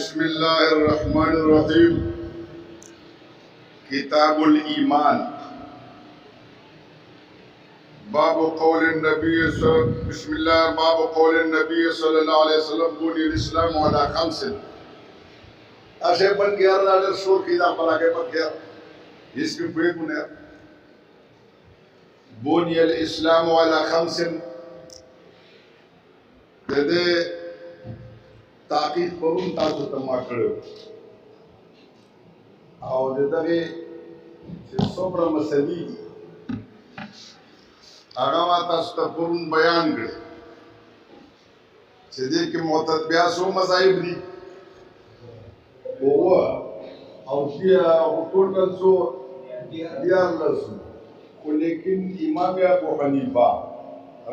बिस्मिल्लाहिर्रहमानिर्रहीम। किताबुल ईमान। बाबु कौल नबी बिस्मिल्लाह बाबु कौल नबी सल्लल्लाहु अलैहि वसल्लम बुनियल इस्लाम अला खम्सिन। अशे बन गया लाडर शोर कीदा पला के बन गया इसके पे बुने बुनियल इस्लाम अला खम्सिन दे ताकीद परून तासु तमा करो और दे सोब्र मसली आगावा तासु परून बयान करे दे के मोतद ब्यासो मज़ाहिब दी वो और दिया टोटल सो दिया लसु को लेकिन इमाम अबू हनीफा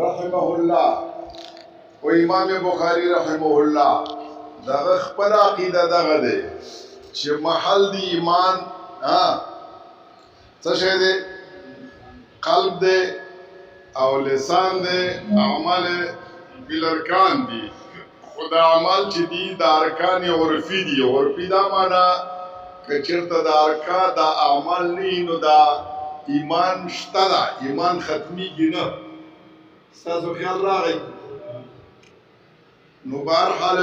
रहमहुल्लाह और इमाम बुखारी रहमहुल्लाह दगा खपल अकीदा दगा दे कि महल दी ईमान तशे दे कल्ब दे और लिसान दे अमल बिलरकान दी खुदा अमल दी दारकान उर्फी दी उर्फी दा माना कचरत दारका दा अमल नहीं नो दा ईमान शता ईमान खत्मी गिना साजो ख्याल रागी नुबार हाल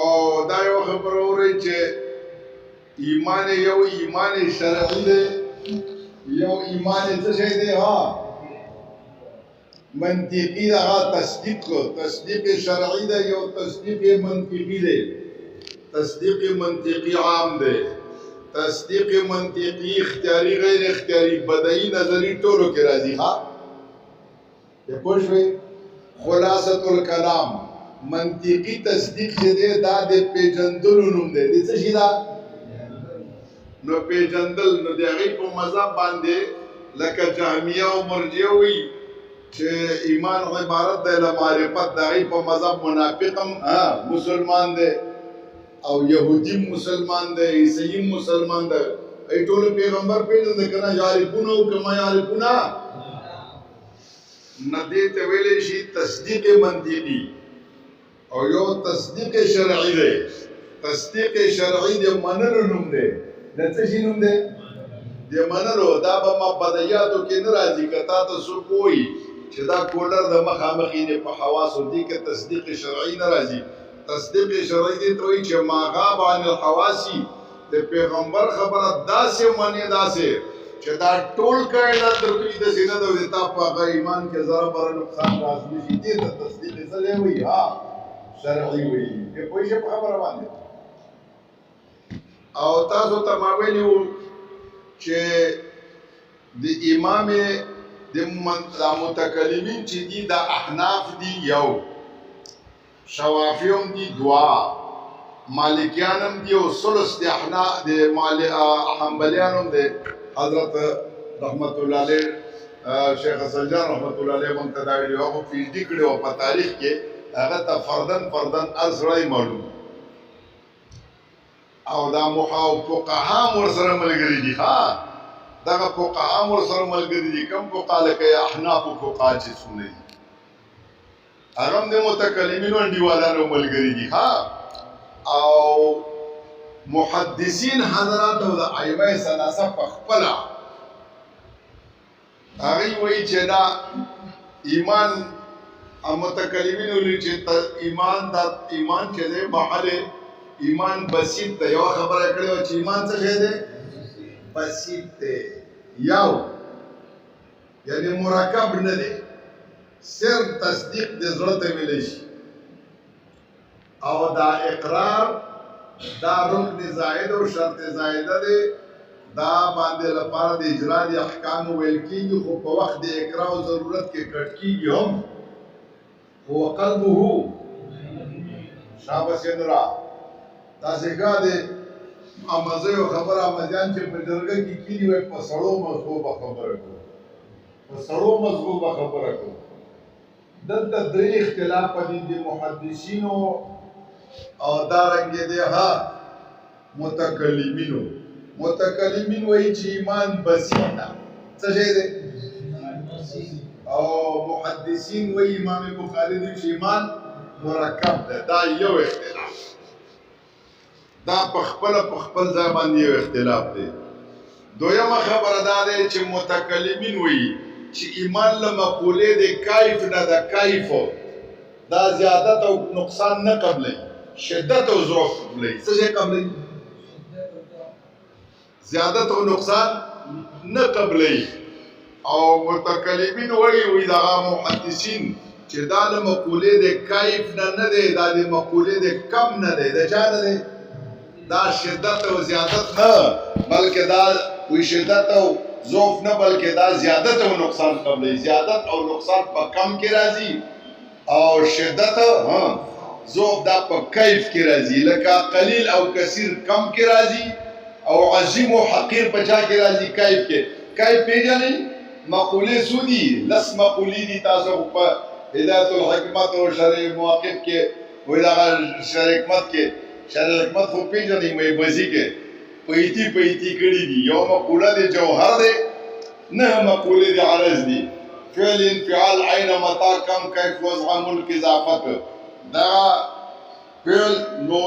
और दायो खबर हो रही चे ईमान यो ईमान शरई दे यो ईमान तशे दे मंतिकी दा तस्दीक शरई दे यो तस्दीक मंतिकी दे तस्दीक मंतिकी आम दे तस्दीक मंतिकी इख्तियारी गैर इख्तियारी बदई नजरी टोलो के राजी ये कुछ भी खुलासतुल कलाम मंतिकी तस्दीक से दे दा दे पेजंदल नुम दे दिसे शिदा नो पेजंदल नो दे गई को मज़हब बांधे लका जहमिया और मर्जिया हुई che iman ibarat de la मारिफत दाई पर मज़हब मुनाफिकम मुसलमान दे और यहूदी मुसलमान दे ईसाई मुसलमान दे ए टोले पैगंबर पे दे कना यारिफुना कमा यारिफुना नदी तवेले शी तस्दीक मंतिकी और यो तस्दीक शरई दे तस्दीक शरई दे मनल नुम दे नते शी नुम दे दे मनलो दा बमा बदयातो के नराजी कता तो सु कोई छदा कोलर द मखामखी ने په حواس دي के तस्दीक शरई नराजी तस्दीक शरई दे तो ही ما غاب عن الحواس د پیغمبر خبره داسه منی داسه छदा टोल कायदा तरती د सिना د وتا په ایمان کې ذره بر نقصان راځي چې دې د तस्दीक سره وي شرعي وي په کوئی شي خبره باندې او تاسو ته ما ویلو چې د امام د متکلمین چې دي د احناف دي یو شوافیون دي دوا مالکیانم دي او ثلث د احناف د حنبلیانم دي حضرت رحمت الله علیه شیخ حسن جان رحمت الله علیه منتداوی او په دې کړه او په تاریخ کې هغه ته فردن ازړی معلوم او دا فقها ورسره ملګری دي دا فقها ورسره ملګری دي کوم فقها لکه احناف فقها چې څونه دي هغه د متکلمینو انډیوالانو ملګری دي او محدثین حضرات او د ائمه ثلاثه په خپل هغه وایي چې دا ایمان متکلمینو لري چې ایمان چې ده محل ایمان بسیط ده یو خبره کړې و چې ایمان څه شی ده بسیط ده یو یعنی مرکب نه ده صرف تصدیق د زړه ته ویل شي او دا اقرار دا رکن زائد او شرط زائده ده دا باندې لپاره د اجرا د احکام ویل کیږي خو په وخت د اقرار او ضرورت کې کټ کیږي هم هو قلبه شابه سندرا تاسو ګاده امازه خبره امازان چې په درګه کې کیږي وي په سړو مزغو خبره کو په سړو مزغو خبره کو دلته درې اختلاف دي د محدثینو او دارنګ دي متکلمین وایي چې ایمان بسیط څه شی دی او محدثین وایي امام بخاری دی چې ایمان مرکب ده دا یو اختلاف دا په خپل ځای باندې یو اختلاف دی. دویمه خبره دا دی چې متکلمین وایي چې ایمان له مقولې د کیف نه د کیفو دا زیادت او نقصان نه قبلوي، شدت او ضعف قبلوي. څه شی قبلوي؟ زیادت او نقصان نه قبلوي. او متکلمین وایي دغه محدثین چې دا له مقولې د کیف نه دی، دا د مقولې د کم نه دی. د چا نه دی؟ دا شدت او زیادت نه، بلکې دا وی شدت او ضعف نه، بلکې دا زیادت او نقصان قبلوي. زیادت او نقصان په کم کې راځي او شدت ضعف دا په کیف کې راځي. لکه قلیل او کثیر کم کې راځي او عظیم او حقیر په چا کې راځي؟ کیف کې. کیف پیژنئ؟ مقولې څو دي؟ 10 مقولې دي. تاسو په هدایت الحکمت او شرع مواقف کې وایي دغه شرع حکمت کې، شرع حکمت خو پیژنئ میبزي کې پیتی کړي دي. یو مقوله د جوهر دی، 9 مقولې د عرض دي. فعل انفعال عین متا کم کیف وضع ملک اضافت. دا فعل نو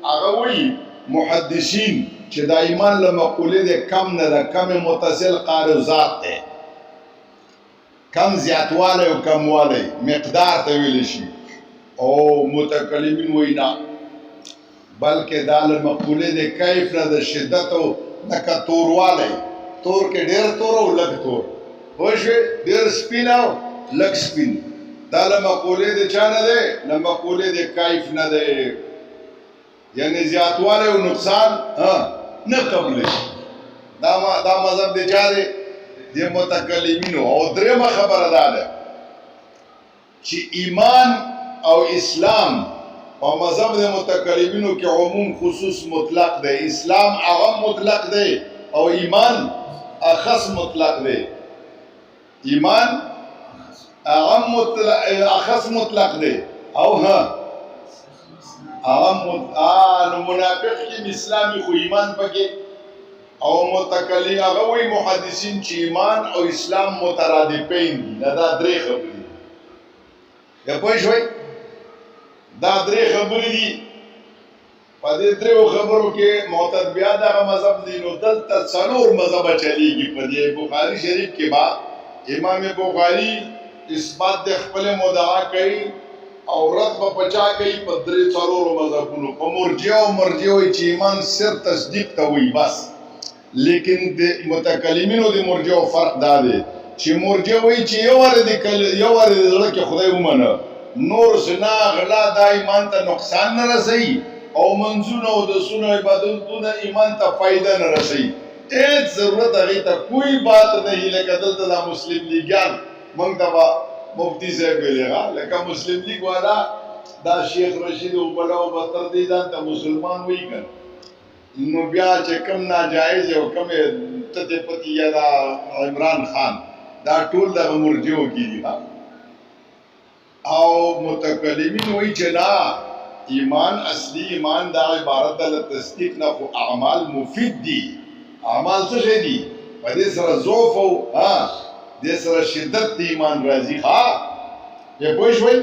هغه وایي محدثین چې دا ایمان له مقولې د کم نه ده، کم متصل قارو ذات دی، کم زیاتوالی او کموالی مقدار ته ویلی شي. او متکلمین وایي نه، بلکې دا له مقولې د کیف نه د شدت او لکه توروالی، تور کې ډېر تور او لږ تور، پوه شوې؟ ډېر سپین او لږ سپین. دا له مقولې د چا نه دی؟ له مقولې د کیف نه دی. یعنی زیاتوالی او نقصان نه قبلوي. دا مذهب د چا دی؟ د متکلمینو. او درېمه خبره دا ده چې ایمان او اسلام په مذهب د متکلمینو کې عموم خصوص مطلق دی. اسلام اعم مطلق دی او ایمان اخص مطلق دی. ایمان اعم اخص مطلق دی او اعم نو منافق کې اسلامي خو ایمان پکې. او متکلم هغه وایي محدثین چې ایمان او اسلام مترادفین دي. دا درې خبرې دي. یا پوه شوئ؟ دا درې خبرې دي. په دې دریو خبرو کې معتد بیا دغه مذهب دی. نو دلته 4 مذهبه چلیږي. په دې بخاري شریف کې با امام بخاري اثبات د خپل مدعا کوي او رد په پچا کوي په 3 مذهبونو. په مرجئه او مرجئه وایي چې ایمان صرف تصدیق ته وایي بس. لیکن د متکلمینو د مرجئه فرق دا دی چې مرجئه وایي چې یو واره د زړه کې خدای ومنه، نور زنا غلا دا ایمان ته نقصان نه رسوي، او منځونه او دسونه عبادتونه ایمان ته فایده نه رسوي. هیڅ ضرورت هغې ته کوئی بات نه وي. لکه دلته دا مسلم لیګیان موږ ته به مفتی صاحب ویلې لکه مسلم لیګ والا دا شیخ رشید او بلا او بتر دی ځان ته مسلمان وایي که نو بیا چې کم ناجایز او کم تته پتی یا دا عمران خان دا ټول دغه مرجئو کې دي. او متکلمین وایي چې نه، ایمان اصلي ایمان دا عبارت د تصدیق نه، خو اعمال مفید دي. اعمال څه شی دي؟ په دې سره ضعف او دې سره شدت د ایمان راځي. یا پوه شوئ؟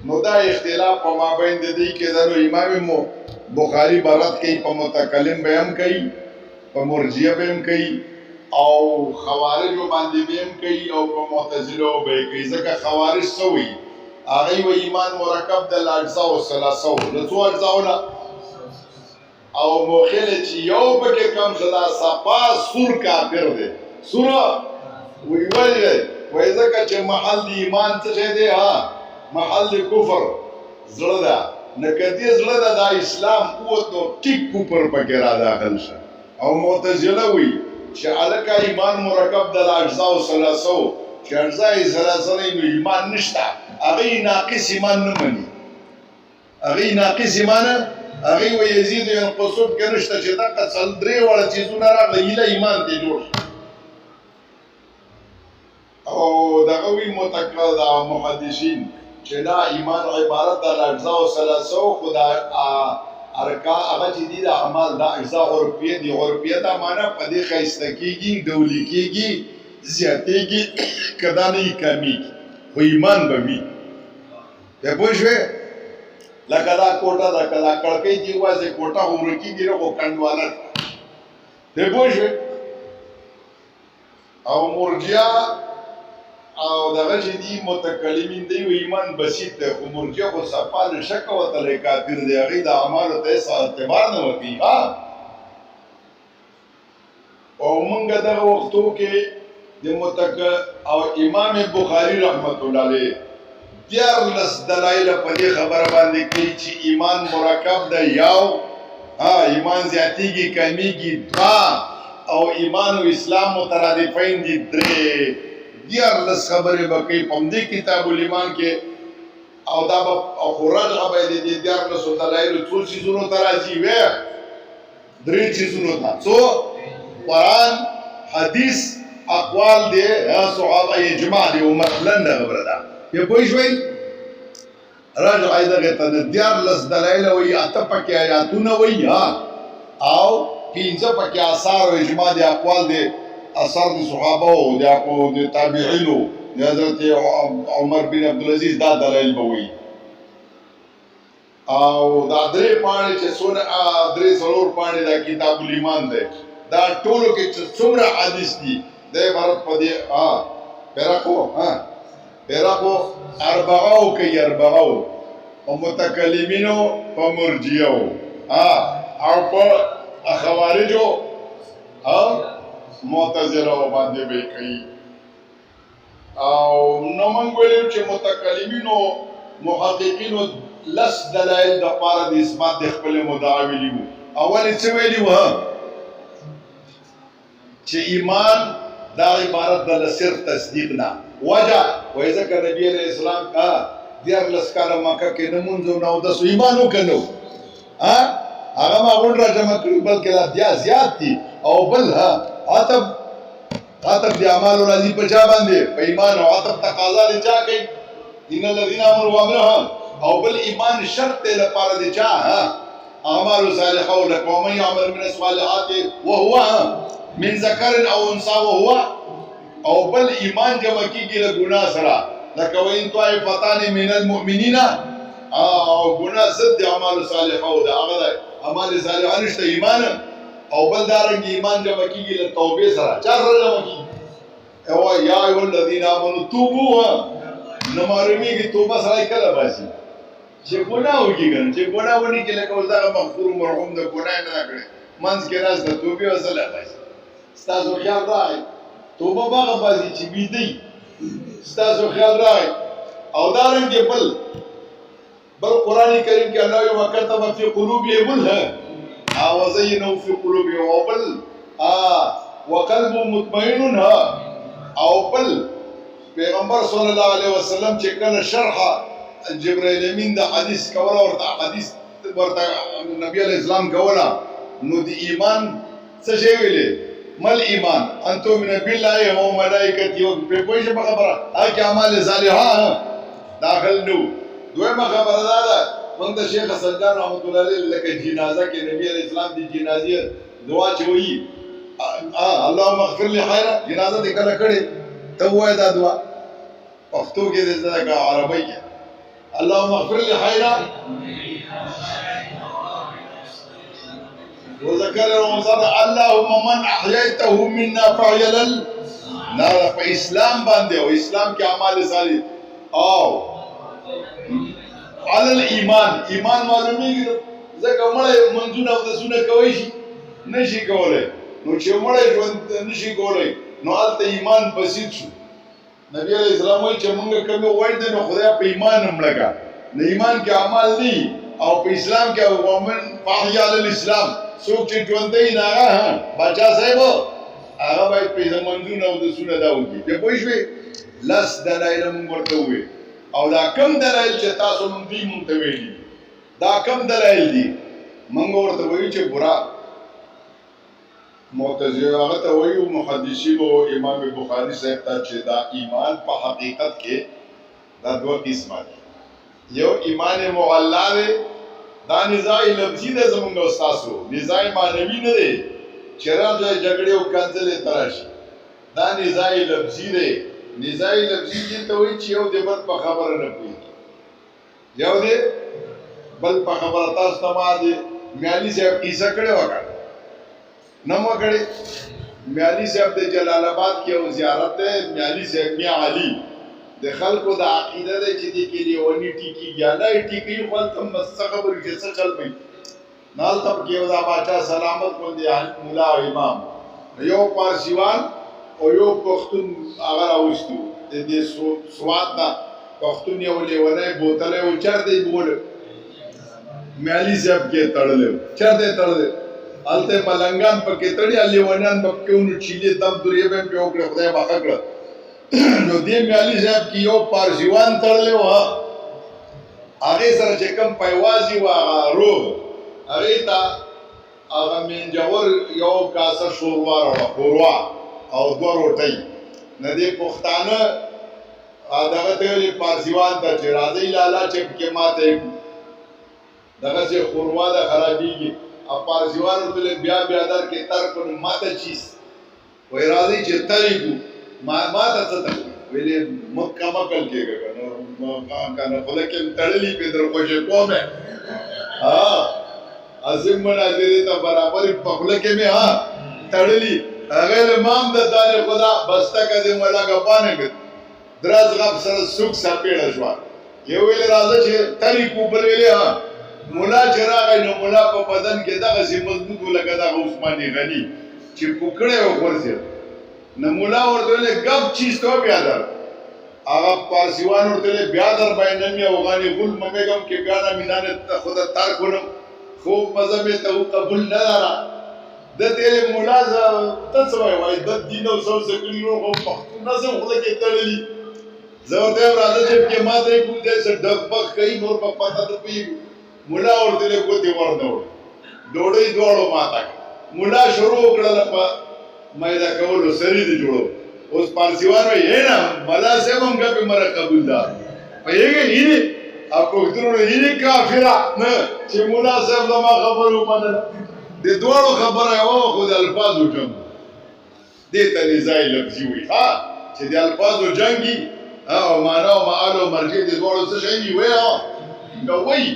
نو دا اختلاف په مابین د دې کې ده. نو امام بخاري به رد کوي، په متکلم به هم کوي، په مرجئه به هم کوي، او خوارجو باندې به هم کوي، او په معتزلو به یې کوي. ځکه خوارج څه وایي؟ هغوی وایي ایمان مرکب د الاجزاء الثلاثه د څو اجزاو نه، او موخیل چې یو پکې کم شه دا صفا سور کافر دی. سوره وایي ولې دی؟ وایي ځکه چې محل د ایمان څه شی دی؟ محل د کفر زړه ده. نه که دې زړه ده دا اسلام قوت نو ټیک کفر پکې را داخل شه. او معتزله وایي چې هلکه ایمان مرکب د الاجزاء الثلاثه چې اجزاء ثلاثه نه نو ایمان نشته. هغوی ناقص ایمان نه مني. هغوی ناقص ایمان هغوی وایي یزید ینقصون کې نشته چې دغه 3 واړه څیزونه راغله هیله ایمان ته جوړ شي. او دغه وایي محدثین چې دا ایمان عبارت د الاجزاء الثلاثه خو دا ارکان هغه چې دي د اعمال دا اجزاء عرفیه دي. عرفیه دا معنی په دې ښایسته کېږي، ډولي کېږي، زیاتېږي، که دا نه وي کمیږي، خو ایمان به وي. پوه شوې؟ لکه دا کوټه ده که دا کړکۍ دې وواسې کوټه خو ورکېږي نه خو کنډواله پرې پوه شوې او مرجیا او دغه چې دي متکلمین دی ایمان بسیط دی خو مرجیا خو صفا نه شک وتلی کافر دی هغې د اعمالو ته هېڅ اعتبار نه ورکوي او موږ دغه وختو کې د او امام بخاري رحمت الله علیه 14 دلایل په دې خبره باندې کوي چې ایمان مرکب دی یو ایمان زیاتیږي کمیږي دوه او ایمان او اسلام مترادفین دي درې 14 خبرې به کوي په همدې کتاب الایمان کې او دا به رجعه به د دې 14 دلایلو څو څیزونو ته راځي وی درې څیزونو ته څو قرآن حدیث اقوال دی صحابه اجماع دی امت لنډه خبره ده یا پوه شوئ رجعه یې دغې ته د 14 دلایل وایي 8 پکې آیاتونه وایي او 15 پکې آثار او اجماع دی اقوال دی اثر د صحابه او د تابعینو د حضرت عمر بن عبدالعزیز دا دلایل به وایي او دا درې پاڼې چې څونه درې څلور پاڼې دا کتاب الایمان دی دا ټولو کې څومره حدیث دي د عبارت په دې پیراقو اربعو کوي اربعو په متکلمینو په مرجیو او په خوارجو او معتزله باندې به کوي او نو موږ ویلو چې متکلمینو محققینو لس دلایل د پاره د اثبات د خپل مدعا ویلي وو اول څه ویلي وو چې ایمان دا عبارت د صرف تصدیق نه وجه وایي ځکه نبی علیه السلام 14 کاله مکه کې نه مونځ او نه اودس ایمان وکړو هغه ما غونډ راجمع کړي بلکې دا زیات دي او بل عطب د اعمالو راځي په چا باندې په ایمان او عطب تقاضا د چا کوي ان الذين امنوا وعملوا او بل ایمان شرط دی لپاره د چا اعمال صالحه لك ومن يعمل من الصالحات وهو من ذکر او انثى وهو او بل ایمان جمع کیږي له ګناه سره لکه وین طائفتان من المؤمنین او ګناه ضد اعمال صالحه او دا هغه اعمال صالحه نشته ایمان او بل دارنګ ایمان جمع کیږي له توبې سره چا سره جمع کیږي او یا ایه الذین آمنوا توبوا نو معلومیږي توبه سره کله باسي چې ګناه وکړي کنه چې ګناه ونی کې لکه وزاره مغفور مرحوم د ګناه نه کړي منځ کې راز د توبې وسله باسي ستاسو خیال راغی توبه باغه باسي چې بيدی ستاسو خیال راغی او دارنګ بل قرآن کریم کې الله یو وکتب فی قلوبهم او زینوا فی قلوبهم او بل وقلب مطمئن او بل پیغمبر صلی الله علیه وسلم چې کله شرح جبرائیل امین د حدیث کوله ورته حدیث ورته نبی علیہ السلام کوله نو د ایمان څه شی ویلې مل ایمان ان تؤمن بالله و ملائکته او په کومه خبره هغه اعمال صالحه داخل نو دویمه خبره ده موږ د شیخ حسن جان رحمت الله علیه لکه جنازه کې نبی علیہ السلام دی جنازه دعا چوي اللهم اغفر لي خيرا جنازه دې کله کړي ته وای دا دعا پښتو کې دې ځکه عربی کې اللهم اغفر لي خيرا وذكر وصدق اللهم من احييته منا فحي النار په اسلام باندې او اسلام کې اعمال صالح او على الايمان ایمان معلومیږي ځکه مړی منځونه او دسونه کوي شي نشي کولای نو چې مړی ژوند نشي کولای نو هلته ایمان بسیط شو نبی علیہ السلام وایي چې موږ کوم وایي نو خدای په ایمان هم لګا نه ایمان کې اعمال دي او په اسلام کې ومن فحي على الاسلام څوک چې ژوند دی نه بچا صاحب هغه باید په منځونه او دسونه دا وکړي په پوه شوې لس دلایل موږ ورته ووایو او دا کم دلایل چې تاسو مونږ دی مونږ ته ویلي دا کم دلایل دي مونږ ورته وایو چې برا معتزله هغه ته وایو محدثینو امام بخاری صاحب ته چې دا ایمان په حقیقت کې دا دوه قسمه دي یو ایمان معلا دی دا نزاعی لفظي دی زمونږ استاسو نزاعی معنوي نه دی چې راځي جګړې او کنځلې تراشي دا نزاعی لفظي دی نزاعی لفظي دې ته وایي چې یو د بل په خبره نه پوهېږي یو دی بل په خبره تاسو ته ما دي میالي صاحب کیسه کړې وکړه نه مو کړې میالي صاحب د جلال آباد کې یو زیارت دی میالي صاحب میا علي د خلکو د عقیده دی چې دې کې لیونی ټیکي ګیالای ټیکي خو تم څه خبرې چې څه چل پي نال تب کې دا باچا سلامت باندې مولا او امام یو پارسیوان او یو پښتون هغه راوستو د دې سواد دا پښتون یو لیونی بوتل او چر دی بول میالي صاحب کې تړلې چر دی تړلې الته ملنګان پکې تړي لیونان پکې ونو چيلي دم درې به په وکړه خدای باخه کړ نو دې میالي صاحب کې یو پارسیوان تړلې و هغه سره چې کوم پایوازي و روغ هغه تا هغه منجور یو کاسه شوروا راوړه او دوه روټۍ نه دې پښتانه دغه ته ویلي پارسیوان ته چې راځي لالا چې کې ماته دغه چې خوروا د خرابېږي او پارسیوان ورته بیا بیا در کې تر کو ماته چیز وای راځي چې تریګو ماته څه ته ویلې مکه مکل کېږي نو کنه خلک تړلې په در خوشې کومه ها عظیم مناظره ته برابر په خلک کې ها تړلې غیر امام د دار خدا بسته کده مولا غپانه کړ دراز غب سره سوق سپېړه شو یو ویل راځي چې تری کو بل ویلې ها مولا چراغ نو مولا په بدن کې دغه سي مضبوط ولګا د عثماني غني چې پکړه ورځي نو مولا ورته غب چیز ته بیا در هغه پارسیوان ورته بیا در باندې مې اوغاني غل مګم کې بیا نه میدان ته خدا تار کولم خوب مزه ته قبول نه لاره د دې مولا تاسو وای د دین او سو سکلو په پښتون نظم خو کې تړلی زه ته راځم چې ما ته کو دې څه ډک پخ کوي نور په پتا ته پی مولا ورته کوتي ورنو ډوړې دوړو ماته مولا شروع کړل په مېدا کولو سری دي جوړو اوس پارسیوان وای نه ملا سم هم په مر قبول ده پېږي یې اپو درو یې کافرا نه چې مولا صاحب ما خبرو منل د دوړو خبره او خو د الفاظو جنگ دې ته نزای لفظي وي ها چې د الفاظو جنگي او معنا او معال او مرجع د دوړو څه شي وي ها نو وای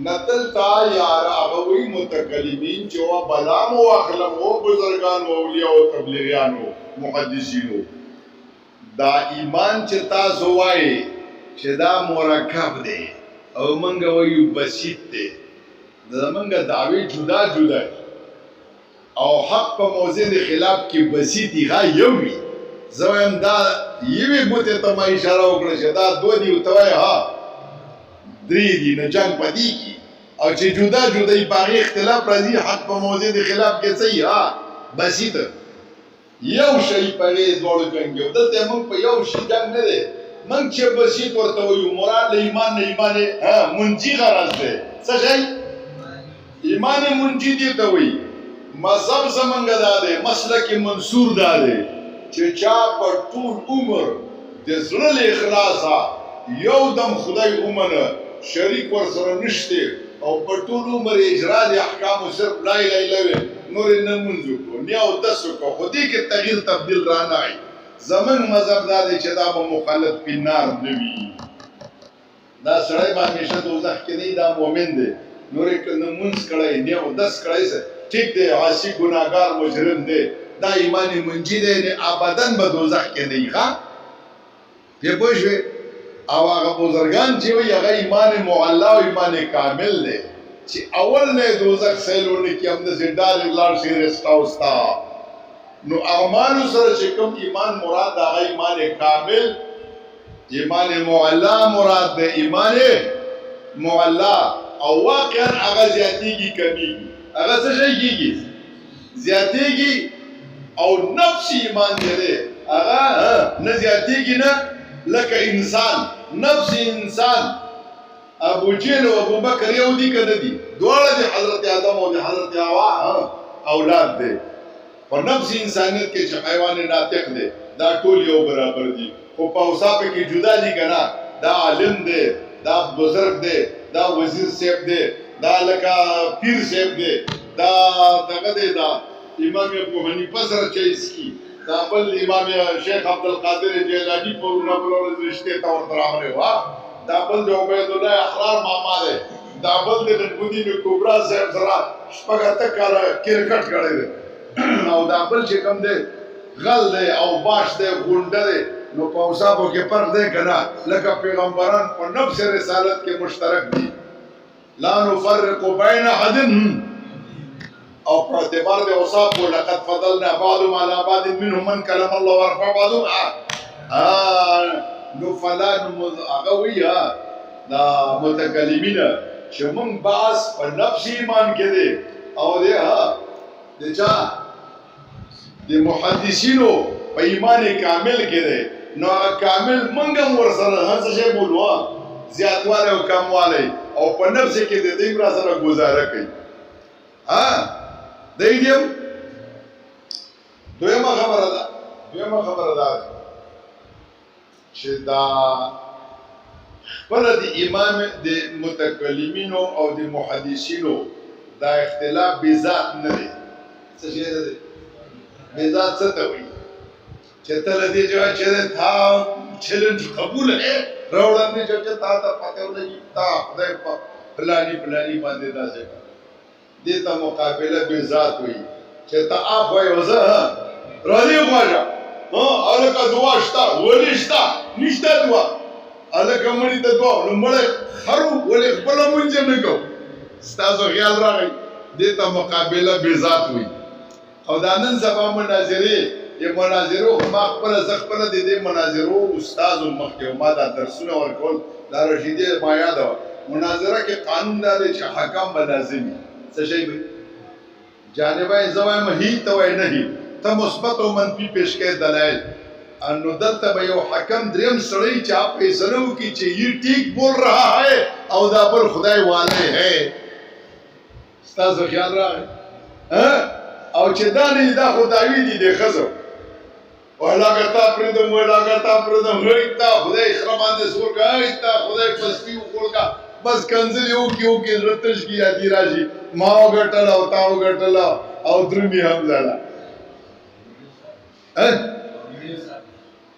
نتل تا یار هغه وی متکلمین چې وا بلام او اخلم او بزرگان او اولیاء او تبلیغیان او محدثینو دا ایمان چې تاسو وای چې دا مرکب دی او منګه وایو بسیط دی زمونږه دعوی جدا جدا او حق په موضوع د خلاف کې بسیطی غا یو وي زویم دا یوې ګوتې ته ما اشاره وکړه چې دا دوه دي وتوای ها درې دي نه جنگ پدې کی او چې جدا جدا په اختلاف راځي حق په موضوع د خلاف کې صحیح ها بسیط یو شی په دې ډول جنگ یو دلته موږ په یو شی جنگ نه دی موږ چې بسیط ورته وایو مراد له ایمان نه ایمان ها منجي غرض دی څه شي ایمان منجی دی ته وی مذهب زمونږ دا دی مسلک منصور دا دی چې چا په ټول عمر د زړه له اخلاصه یو دم خدای ومنه شریک ورسره نشته او په ټول عمر اجرا د احکام صرف لا اله الا الله نور نه منځو کو نه او دسو کو خودی کې تغییر تبديل را نه ای زمون مذهب دا دی چې دا به مخالف په نار نوي دا سړی باندې شه دوزخ کې نه دا مؤمن دی نورې کنه منځ کړای نه او دس کړای څه ټیک دی عاصی ګناګار مجرم دی دا ایمان منجی دی نه ابدان به دوزخ کې نه ښه په پوښې او هغه بزرگان چې وي هغه ایمان معلا او ایمان کامل دی چې اول نه دوزخ سیلونه کې هم د زندار لار شي رستاوستا نو اعمال سره چې کوم ایمان مراد هغه ایمان کامل ایمان معلا مراد دی ایمان معلا او واقعا هغه زیاتېږي کمیږي هغه څه شي کېږي زیاتېږي او نفس ایمان دی هغه نه زیاتېږي نه لکه انسان نفس انسان ابو جهل او ابو بکر یو دي کنه دي دواړه د حضرت آدم او د حضرت حوا اولاد دي په نفس انسانیت کې چې حیوان ناطق دي دا ټول یو برابر دي خو په اوصاف کې جدا دي کنه دا عالم دی دا بزرگ دی دا وزیر صاحب دی دا لکه پیر صاحب دی دا دغه دی دا امام ابو حنیفه سره چیس کی دا بل امام شیخ عبدالقادر جیلانی په نبل رشته تور تراغله وا دا بل د عبید الله احرار ماما دی دا بل د نجمالدین کبرا صاحب سره شپږ اته کاله کرکټ کړی دی او دا بل چې کوم دی غل دی او باش دی غونډه دی نو په اوصافو کې فرق دی که نه لکه پیغمبران په نفس رسالت کې مشترک دي لا نفرق بین احد او په اعتبار د اوصافو لقد فضلنا بعضهم على بعض منهم من كلم الله ورفع بعضهم نو فلا هغه وی دا متکلمین چې موږ بعض په نفس ایمان کې دي او دی د چا د محدثینو په ایمان کامل کې دی نو هغه کامل موږ هم ورسره هڅه شی بولو زیاتوالی او کموالی او په نفس کې د دې را سره گزاره کوي دی دیم دویمه خبره ده چې دا خپله د امام د متکلمینو او د محدثینو دا اختلاف بذات نه دی څه شی دی بذات څه ته وایي چې ته له دې ځایه چې تا چیلنج قبول ہے راوړاندې چې تا ته پته ولګي تا خدای په فلاني باندې داسې دې ته مقابله بذات وایي چې ته اپ وایي وزه راځي غواړه الکه دعا شته ولی شته نشته دعا الکه مړی ته دعا نو مړ خرو ولې خپل مونږ نه کو ستاسو خیال راغی دې ته مقابله بذات وایي او دا نن سبا مناظرې مناظرو ما خپل زخپل د دې مناظرو استاد مخکې ما دا درسونه ورکول دا رشیدې ما یاد و مناظره کې قانون دا دی چې حکم لازمي څه شي وي جانبه زوایم هی تو نه هی ته مثبت او منفي پیش کړي دلایل انو دلته به یو حکم دریم سړی چې آپ فیصله وکړي چې یہ ٹھیک بول رہا ہے او دا پر خدای والے ہے ستاسو خیال راغی او چې دا نه دا خدایوي دي د ښځو ولاګتا پردم هیتا خدای خرا باندې سور گایتا خدای پستی وکړه بس کنځل یو کې رتش کی یادی راشي ما وګټل او تا وګټل او درمي هم زړه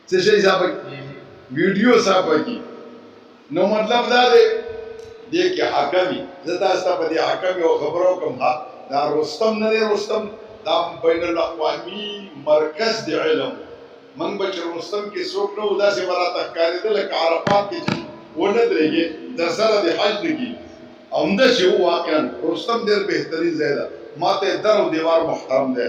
څه شي صاحب ویډیو صاحب کی نو مطلب دا دی کې حکمی زدا ستا په دې حکم یو خبرو کوم دا رستم نه دی رستم دا بین الاقوامی مرکز دی علم من بچ رستم کې څوک نو داسې براته ښکارېدل لکه عرفات کې چې ونه درېږي در سره د حج نه کېږي همدا چې و واقعا رستم ډېر بهترین ځای ده ما ته در او دیوار محترم دی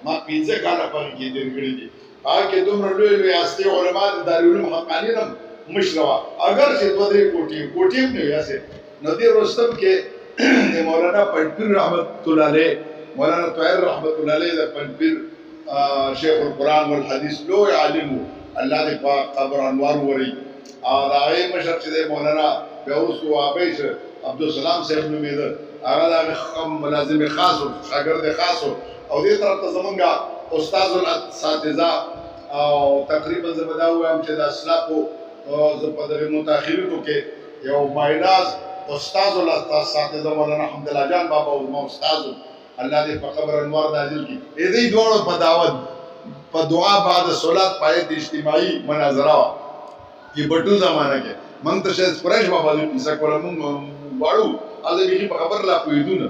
ما 15 کاله پرې کې تېر کړي دي هغه کې دومره لوی هستې علما د دارالعلوم حقاني هم مشره وه اگر چې 2-3 کوټې هم نه وي هسې نو دې رستم کې د مولانا پنځپیر رحمت الله علیه مولانا طاهر رحمت الله علیه د پنځپیر شیخ القرآن والحدیث لوی عالم الله دې په قبر انوار وري او د هغې مشر چې دی مولانا بیاوس وابیش عبدالسلام صاحب نومېده هغه د هغې ملازم خاص و شاګرد خاص و او دې طرف ته زمونږ استاذ الاساتذه او تقریبا زه به دا ووایم چې د اسلافو زه په دغې متاخرینو کې یو مایناز استاذ الاساتذه مولانا حمدالله جان بابا او زما استاذ الله دې په قبر انوار نازل کړي دې دواړو په دعوت په دعا بعد صلات پای د اجتماعي مناظره وه کې بټو زمانه کې موږ ته شاید قریش بابا دې کیسه کوله موږ واړو هلته بیخي په خبر لا پوهېدو نه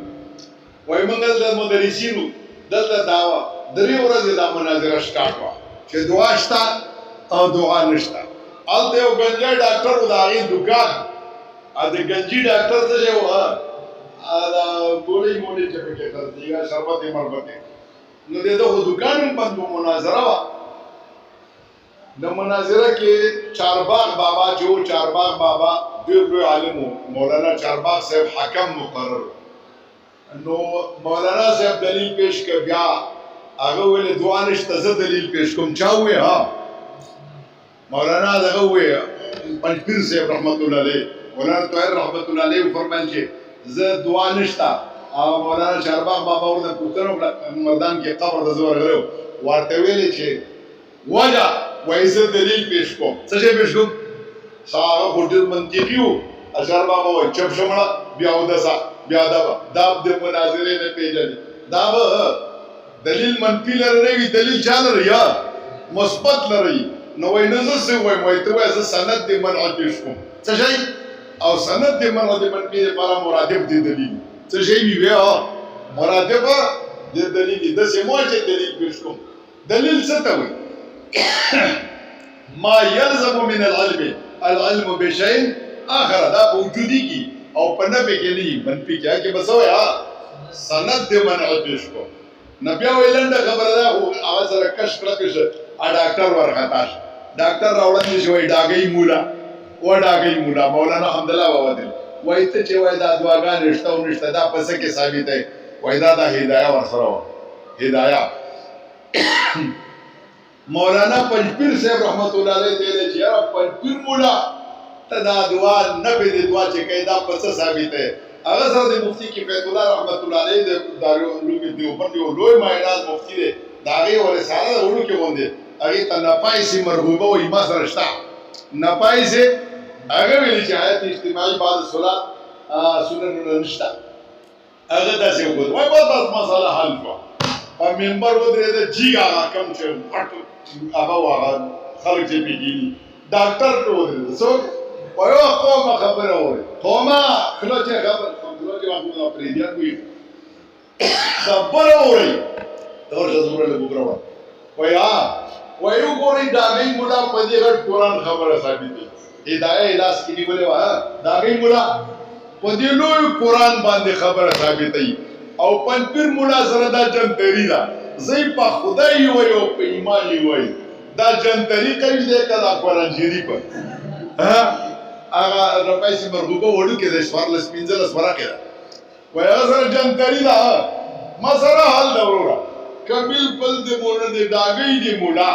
وایي موږ دلته مدرسینو دلته دعوه 3 ورځې دا مناظره سټارټ وه چې دعا شته او دعا نشته هلته یو ګنجی ډاکټر و د هغې دوکان د ګنجي ډاکټر څه شی و دا ګولۍ موړۍ چې پکې خرڅېږي شربتې مربتې نو د ده خو دوکان هم بند و مناظره وه د مناظره کې چارباغ بابا چې و چارباغ بابا ډېر لوی عالم و مولانا چارباغ صاحب حکم مقرر نو مولانا صاحب دلیل پیش کړ بیا هغه ویلې دعا نشته زه دلیل پیش کوم چا وویې مولانا دغه وویې پنځپیر صاحب رحمت الله علیه مولانا طاهر رحمت الله علیه وفرمایل چې زه دعا نشته او مولانا چارباغ بابا ورته پوښتنه وکړه مردان کې قبر ته زه ورغلی ورته ویلې چې وجه وایي زه دلیل پیش کوم څه شی پیش کوم هغه خو ډېر منطقي و چارباغ وایي چپ شه مړه بیا اودسه بیا دا د مناظرې نه پېژني دا به دلیل منفي لره نه وي دلیل چا لري مثبت لري نو وایي نه زه څه وایم وایي ته وایه زه سند د منع پیش کوم څه شي او سند د منفي لپاره مرادف دي دلیل څه شي وی مرادف د دلیل د سمو چې دلیل پیش کوم دلیل څه ته وایي ما يلزم من العلم بشيء آخر دا وجودي کی او پنبه کې نه منفي کې بسوي سند د منع پیش کو نبي ویلند خبره ده او هغه سره کش کړه ا ډاکټر ورغتا ډاکټر راوړل شي وای ډاګي مولا مولانا حمدالله بابا دل وای ته چې وای دا دعاګان رښتا او نشته دا پس کې ثابت ده وای دا هدايه ورسره هدايه مولانا پنځپیر صاحب رحمت الله علیه دې چې یاره پنځپیر مولا ته دا دعا نه به دې دعا چې کیدا پس ثابت ده هغه سره د مفتی کې فیض الله رحمت الله علیه د دارالعلوم دیوبند یو لوی مایناز مفتی دی دا هغه ورساله ورو کې وندي هغه ته نپایسي مرغوبه او ما سره شتا نپایسي هغه ویل چې حیات اجتماعي بعد صلات سنن نشتا هغه داسې وګور وای په تاسو مسله حل شو په منبر ودرې د جیګا کم چې هغه واغ خلک چې پیګی ډاکټر ته ودرې سو وایو قوم خبره وره قومه کله چې خبره واخلو پریدیا کوي خبره وره دا زموږ له وګراوه وایو ګورې دا نه مولا په دې غټ قرآن خبره ثابت دي هدايه لاس کې نیولې و دا نه مولا په دې لوی قرآن باندې خبره ثابت دي او پنځپیر مولا سره دا جنتری ده زې په خدای وي او په ایمان وي دا جنتری کوي دې کله قرآن شریف هغه رپایسي مرغوبه وړو کې د شوارلس پنځلس ورکه وای هغه سره جنتری ده ما سره حل دا وروره کبل پل دې مولا دې داګي دې مولا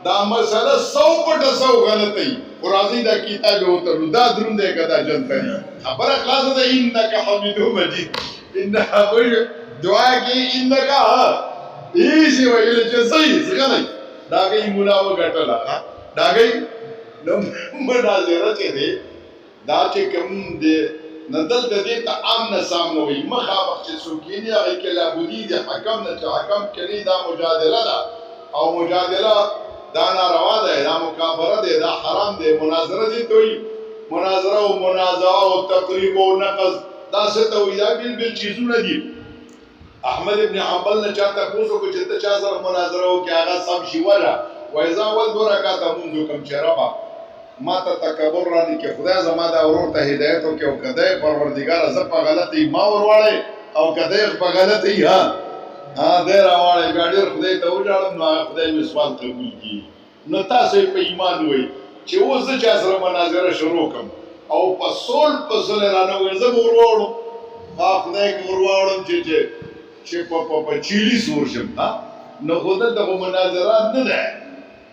دا مسله 100% غلطه ای قرآنی دا کتاب وتلو دا درون دې کدا جنتری خبره خلاص ده انک حمیدو مجید انها دعا کې انک ایسی ویل چې صحیح څنګه داګي مولا وګټلا داګي نو مناظره چې دې دا چې کوم دې ندل د دې ته امن سامنے وي مخابق چې سوکینی هغه کې لا بودی دې حکم نه چې حکم کړي دا مجادله ده او مجادله دا ناروا ده دا مکابره ده دا حرام ده مناظره دي توي مناظره او منازعه او تقریب او نقض دا څه ته وي دا بل چیزونه دي احمد ابن حنبل نه چاته پوسو کو چې ته چا سره مناظره او کې هغه سم شي ولا وایزا ول برکات منذ کم چرابا ما ته تکبر را دي کې خدای زما دا ورور ته هدایت او کې او کده پروردگار ز په غلطي ما ورواړې او کده په غلطي ها دې راوړې ګاډي خدای ته وځړم نو خدای می سوال قبول کړي نو تاسو په ایمان وای چې اوس چې سره مناظره شروع کوم او په سول په سول رانه ورزه ورواړو خدای کې ورواړم چې په چيلي سور شم نو خدای ته مناظرات نه ده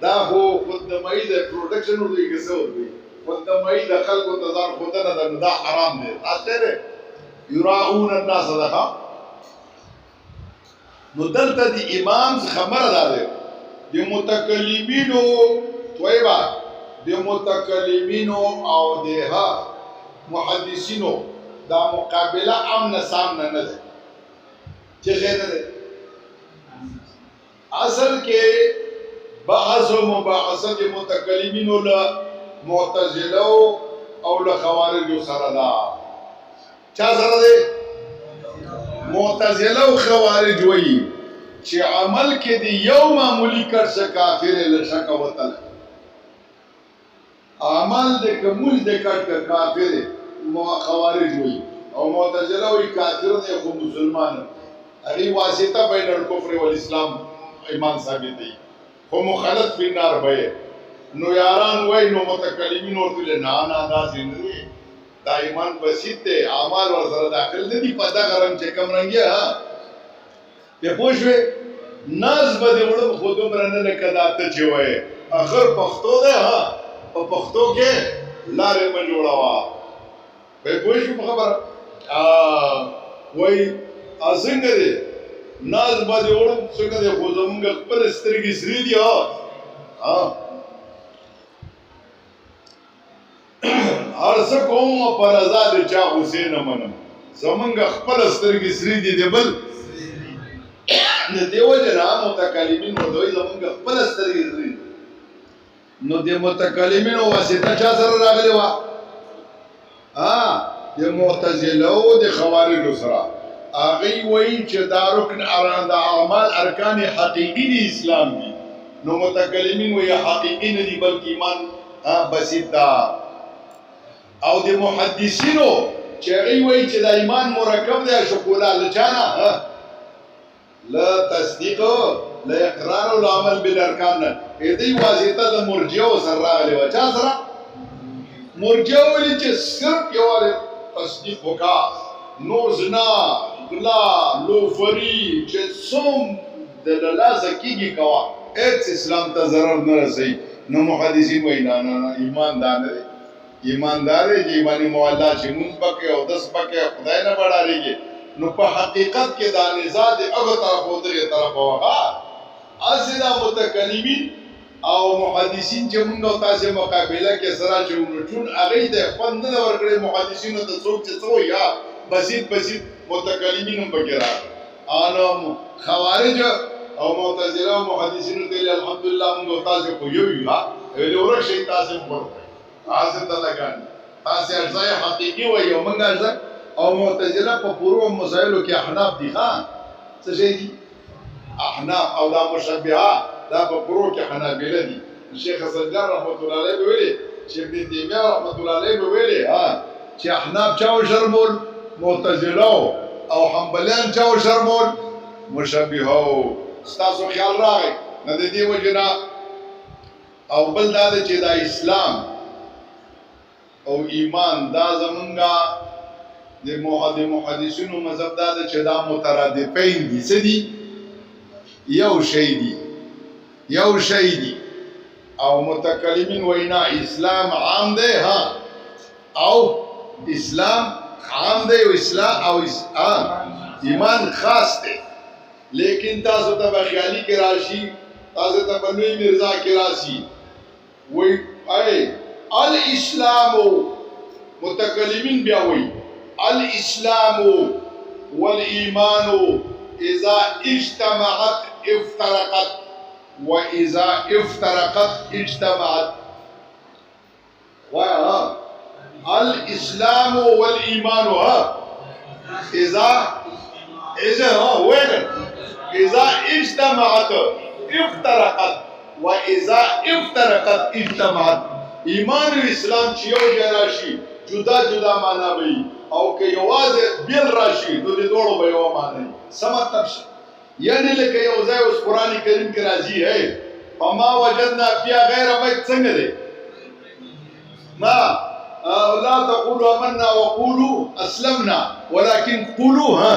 دا خو خدمتي د پروډکشن ورته کیسه ورته خدمتي د خلکو تزار خدانه ده دا حرام دي اته یراؤون الناس ده نو دلته د امام خبره ده د متکلمینو تویبا د متکلمینو او د محدثینو دا مقابله امن سامنے نه ده چې غیر ده اصل کې بحث و مباحثه متکلمین له معتزله او له خوارج سره ده چا سره ده معتزله او خوارج وایي چې عمل کې دی یو معمولی کړ څه کافر له شک وتل عمل د کوم د کټ کافر خوارج وایي او معتزله وایي کافر دی خو مسلمان هغه واسطه بین الکفر والاسلام ایمان ثابت دی خو مخالف فی النار به نو یاران وای نو متکلمین ورته نه دا زندگی دا ایمان بسیط دی اعمال ور سره داخل دي پتا غرم چې کم رنگي ها په پوښوي ناز به وړم خودم رنه نه کدا ته چوي اخر پښتو ده ها په پښتو کې لارې په جوړاوا په پوښو خبر وای ازنګ دي ناز باندې وړم څنګه د خو زمونږ خپل سترګې سری دي ارزه کوم پر آزاد چا حسین منم زمونږ خپل سترګې سری دي د بل نه دیو جنا متکلمین ورته زمونږ خپل سترګې سری نو د متکلمین واسطه چا سره راغلی و د معتزله او د خوارجو سره هغوی وایي چې دا رکن د اعمال ارکان حقیقي د اسلام دي نو متکلمین وایي حقیقي نه دي بلکې ایمان بسیط ده او د محدثینو چې هغوی وایي چې دا ایمان مرکب دی شکولا له چا نه له تصدیق له اقرار او عمل بالارکان نه دې واسطه د مرجئو سره راغلی وه چا سره مرجئو ویلي چې صرف یوازې تصدیق وکړه نور زنا غلا لوفري چې څوم د له لاسه کېږي کوه هېڅ اسلام ته ضرر نه رسوي نو محدثین وایي نه نه نه ایمان دا نه دی ایمان دا دی چې ایماني مولا چې مونځ به کوې اودس به کوې خدای نه به ډارېږي نو په حقیقت کې دا نزاع د هغه طرف او دغې طرفه وه هسې دا متکلمین او محدثین چې مونږ او تاسې مقابله کې سره اچوو ټول هغوی ته خوند نه ده ورکړی محدثینو ته څوک چې څه وایي بسیط بسیط متکلمین هم پکې راغلل نو خوارج او معتزله او محدثینو ته ویلي الحمدلله مونږ او تاسې خو یو یو ویلې ورک شئ تاسې هم ورکړئ هسې ته لګانې تاسې اجزای حقیقي وایي او مونږ اجزا او معتزله په پورو مسایلو کې احناف دي څه شی دي احناف او دا مشبهه دا په پورو کې حنابله دي شیخ حسن جان رحمت الله علیه به ویلي شیخ ابن تیمیه رحمت الله علیه به ویلي چې احناف چا وشرمول معتزله او حنبلیان چا وشرمول مشبهه ستاسو خیال راغی نه د دې وجې نه او بل دا دی چې دا اسلام او ایمان دا زمونږ د محدثینو مذهب دا دی چې دا مترادفین دي څه دي یو شی دي او متکلمین وینا اسلام عام دی او اسلام عام دی او اسلام او ایمان خاص دی لیکن تاسو ته به خیالي کې راشي تاسو ته به لوی مرزا کې راشي وی الاسلام متکلمین بیا وی الاسلام والایمان اذا اجتمعت افترقت واذا افترقت اجتمعت الاسلام والايمان اذا اجتمعت افترقت واذا افترقت اجتمعت ایمان و اسلام چې یو ځای راشي جدا جدا معنا وي او که یوازې بیل راشي نو د دوړو به یو معنا وي څه مطلب یعنی لکه یو ځای اوس قرآن کریم کې راځي ہے فما وجدنا فيها غیر بیت څنګه دی لا تقولوا آمنا وقولوا اسلمنا ولكن قولوا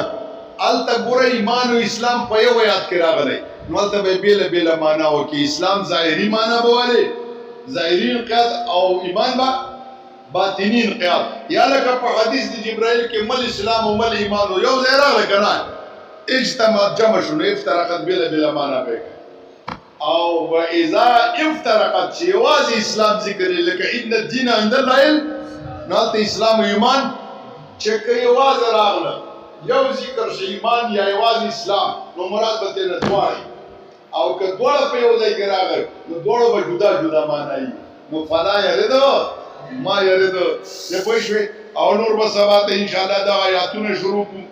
الته ګوره ایمان او اسلام په یو آیات کې راغلی نو هلته به بیله بیله معنا وکړي اسلام ظاهري معنا به ولې ظاهري انقیاد او ایمان به باطنی انقیاد یا لکه په حدیث د جبرائیل کې مل اسلام او مل ایمان یو ځای راغلی که نه اجتماعت جمع شنو افترقت بیله بیله معنا به او و اذا افترقت چې یوازې اسلام ذکر لکه ان الدین عند الله العلم نو هلته اسلام او ایمان چې که یوازې راغله یو ذکر شي ایمان یا یوازې اسلام نو مراد به ترې دواړه او که دواړه په یو ځای کې راغل نو دواړو به جدا جدا معنا وي نو فلا یریدو ما یریدو چې پوه شوې او نور به سبا ته انشاءالله دا آیاتونه شروع کړو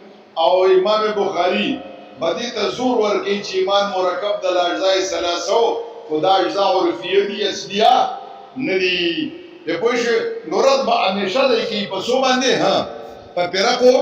او امام بخاري به دې ته زور ورکوي چې ایمان مرکب د الاجزاء ثلاثو خو دا اجزاء عرفیه دي اصلیه نه دي پوه شوې نو رد به همیشه دی کوي په څو باندې په فرقو